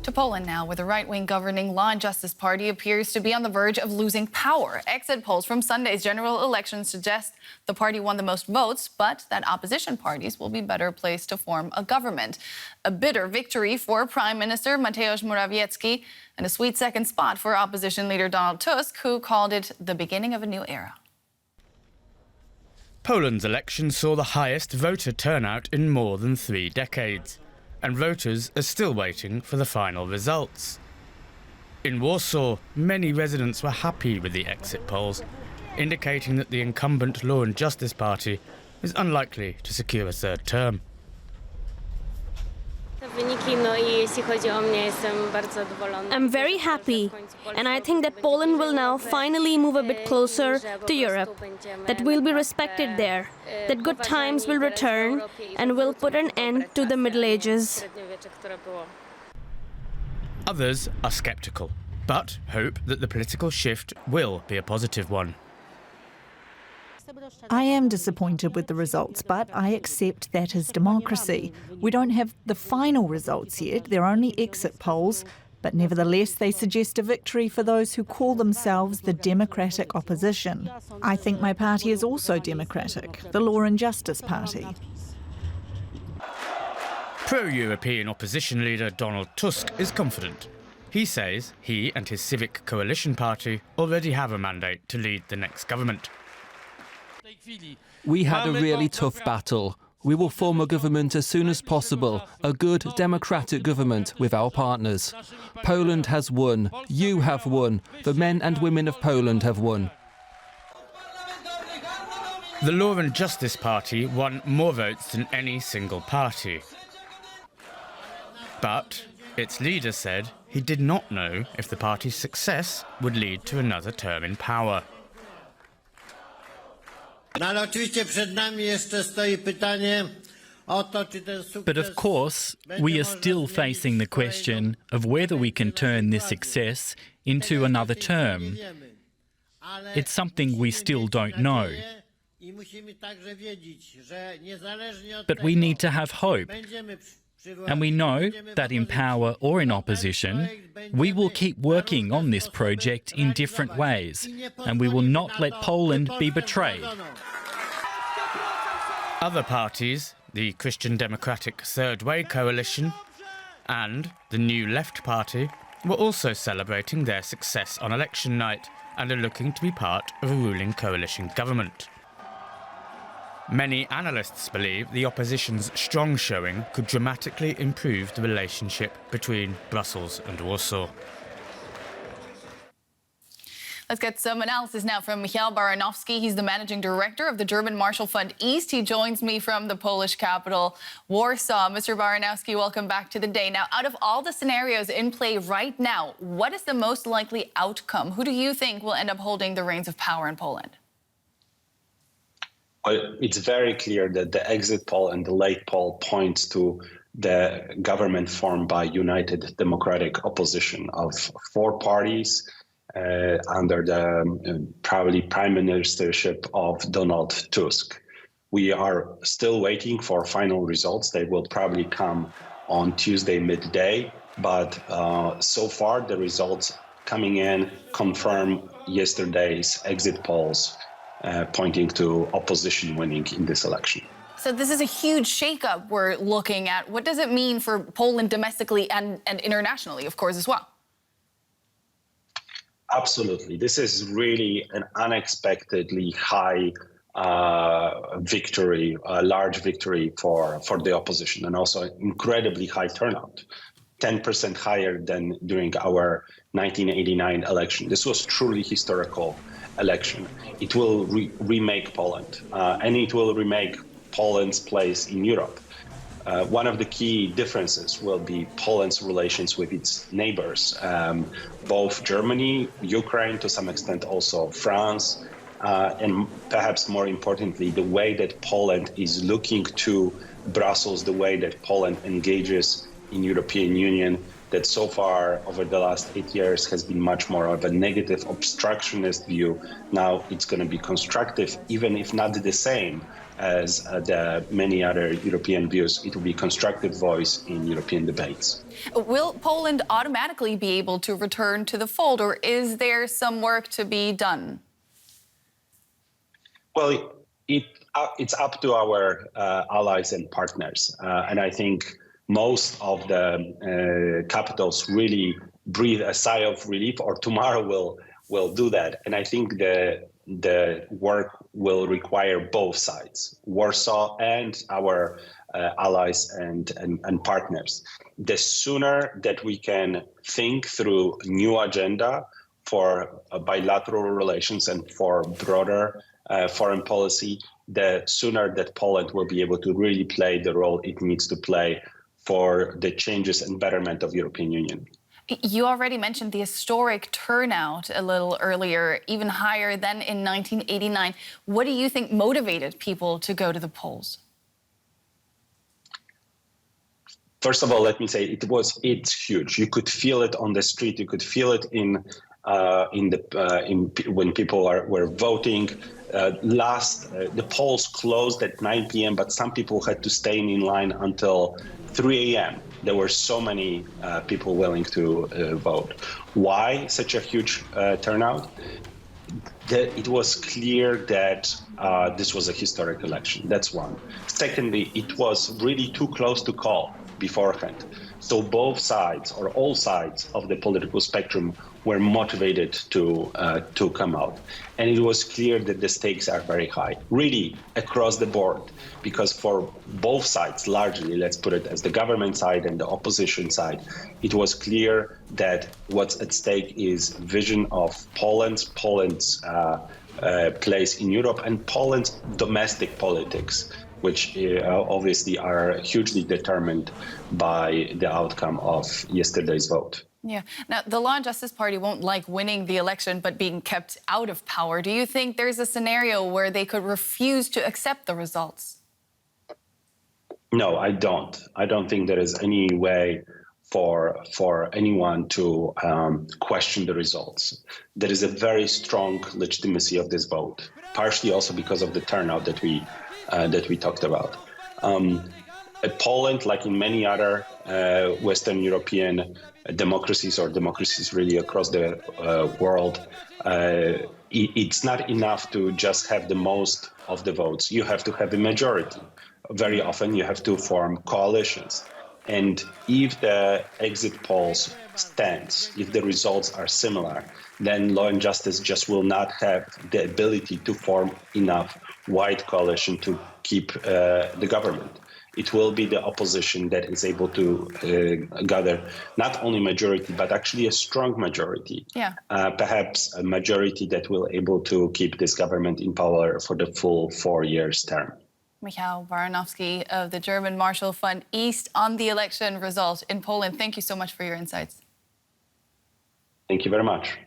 To Poland now, where the right-wing governing Law and Justice Party appears to be on the verge of losing power. Exit polls from Sunday's general election suggest the party won the most votes, but that opposition parties will be better placed to form a government. A bitter victory for Prime Minister Mateusz Morawiecki and a sweet second spot for opposition leader Donald Tusk, who called it the beginning of a new era. Poland's election saw the highest voter turnout in more than 3 decades. And voters are still waiting for the final results. In Warsaw, many residents were happy with the exit polls, indicating that the incumbent Law and Justice Party is unlikely to secure a third term. I'm very happy, and I think that Poland will now finally move a bit closer to Europe, that we'll be respected there, that good times will return and will put an end to the Middle Ages. Others are sceptical, but hope that the political shift will be a positive one. I am disappointed with the results, but I accept that is democracy. We don't have the final results yet, they're only exit polls, but nevertheless they suggest a victory for those who call themselves the democratic opposition. I think my party is also democratic, the Law and Justice Party. Pro-European opposition leader Donald Tusk is confident. He says he and his civic coalition party already have a mandate to lead the next government. We had a really tough battle. We will form a government as soon as possible, a good democratic government with our partners. Poland has won. You have won. The men and women of Poland have won. The Law and Justice Party won more votes than any single party. But its leader said he did not know if the party's success would lead to another term in power. But of course, we are still facing the question of whether we can turn this success into another term. It's something we still don't know. But we need to have hope. And we know that in power or in opposition, we will keep working on this project in different ways, and we will not let Poland be betrayed. Other parties, the Christian Democratic Third Way coalition and the New Left Party, were also celebrating their success on election night and are looking to be part of a ruling coalition government. Many analysts believe the opposition's strong showing could dramatically improve the relationship between Brussels and Warsaw. Let's get some analysis now from Michal Baranowski. He's the managing director of the German Marshall Fund East. He joins me from the Polish capital, Warsaw. Mr. Baranowski, welcome back to the day. Now, out of all the scenarios in play right now, what is the most likely outcome? Who do you think will end up holding the reins of power in Poland? It's very clear that the exit poll and the late poll points to the government formed by united democratic opposition of 4 parties under the probably prime ministership of Donald Tusk. We are still waiting for final results. They will probably come on Tuesday midday, but so far the results coming in confirm yesterday's exit polls pointing to opposition winning in this election. So this is a huge shakeup we're looking at. What does it mean for Poland domestically and internationally, of course, as well? Absolutely. This is really an unexpectedly high victory, a large victory for the opposition, and also incredibly high turnout, 10% higher than during our 1989 election. This was truly historical election. It will remake Poland, and it will remake Poland's place in Europe. One of the key differences will be Poland's relations with its neighbors, both Germany, Ukraine, to some extent also France, and perhaps more importantly, the way that Poland is looking to Brussels, the way that Poland engages in European Union that so far over the last 8 years has been much more of a negative obstructionist view. Now it's going to be constructive, even if not the same as the many other European views. It will be constructive voice in European debates. Will Poland automatically be able to return to the fold, or is there some work to be done? Well, it's up to our allies and partners. And I think most of the capitals really breathe a sigh of relief, or tomorrow will do that. And I think the work will require both sides, Warsaw and our allies and partners. The sooner that we can think through new agenda for bilateral relations and for broader foreign policy, the sooner that Poland will be able to really play the role it needs to play for the changes and betterment of European Union. You already mentioned the historic turnout a little earlier, even higher than in 1989. What do you think motivated people to go to the polls? First of all, let me say it's huge. You could feel it on the street. You could feel it when people were voting. The polls closed at 9 p.m., but some people had to stay in line until 3 a.m. There were so many people willing to vote. Why such a huge turnout? It was clear that this was a historic election. That's one. Secondly, it was really too close to call beforehand. So both sides, or all sides of the political spectrum, were motivated to come out. And it was clear that the stakes are very high, really across the board, because for both sides, largely, let's put it as the government side and the opposition side, it was clear that what's at stake is vision of Poland's place in Europe and Poland's domestic politics, which obviously are hugely determined by the outcome of yesterday's vote. Yeah. Now, the Law and Justice Party won't like winning the election but being kept out of power. Do you think there's a scenario where they could refuse to accept the results? No, I don't. I don't think there is any way for anyone to question the results. There is a very strong legitimacy of this vote, partially also because of the turnout that we talked about. Poland, like in many other Western European democracies, or democracies really across the world, it's not enough to just have the most of the votes. You have to have a majority. Very often you have to form coalitions. And if the exit polls stands, if the results are similar, then Law and Justice just will not have the ability to form enough wide coalition to keep the government. It will be the opposition that is able to gather not only majority, but actually a strong majority. Yeah. Perhaps a majority that will able to keep this government in power for the full 4 years term. Michal Baranowski of the German Marshall Fund East on the election result in Poland. Thank you so much for your insights. Thank you very much.